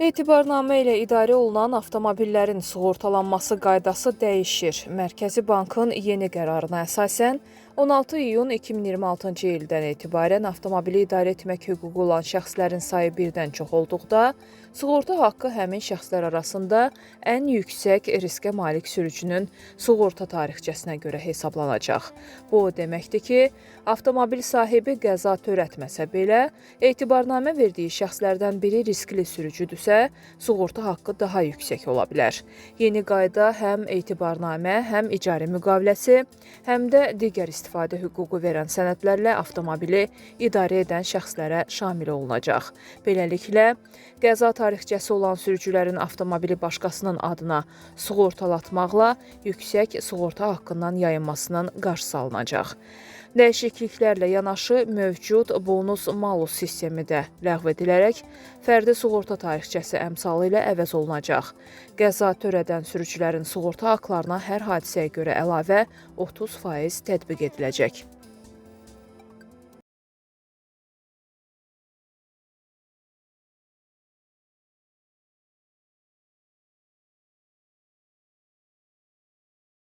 Etibarnamə ilə idarə olunan avtomobillərin sığortalanması qaydası dəyişir. Mərkəzi Bankın yeni qərarına əsasən 16 iyun 2026-cı ildən etibarən avtomobili idarə etmək hüququ olan şəxslərin sayı birdən çox olduqda, sığorta haqqı həmin şəxslər arasında ən yüksək riskə malik sürücünün sığorta tarixçəsinə görə hesablanacaq. Bu o deməkdir ki, avtomobil sahibi qəza törətməsə belə, etibarnamə verdiyi şəxslərdən biri riskli sürücüdürsə, sığorta haqqı daha yüksək ola bilər. Yeni qayda həm etibarnamə, həm icari müqaviləsi, həm də digər istifadə hüququ verən sənədlərlə avtomobili idarə edən şəxslərə şamil olunacaq. Beləliklə, qəza tarixçəsi olan sürücülərin avtomobili başqasının adına sığortalatmaqla yüksək sığorta haqqından yayınmasının qarşısı alınacaq. Dəyişikliklərlə yanaşı mövcud bonus-malus sistemi də ləğv edilərək fərdi sığorta tarixçəsi əmsalı ilə əvəz olunacaq. Qəza törədən sürücülərin sığorta haqlarına hər hadisəyə görə əlavə 30% tətbiq ediləcək.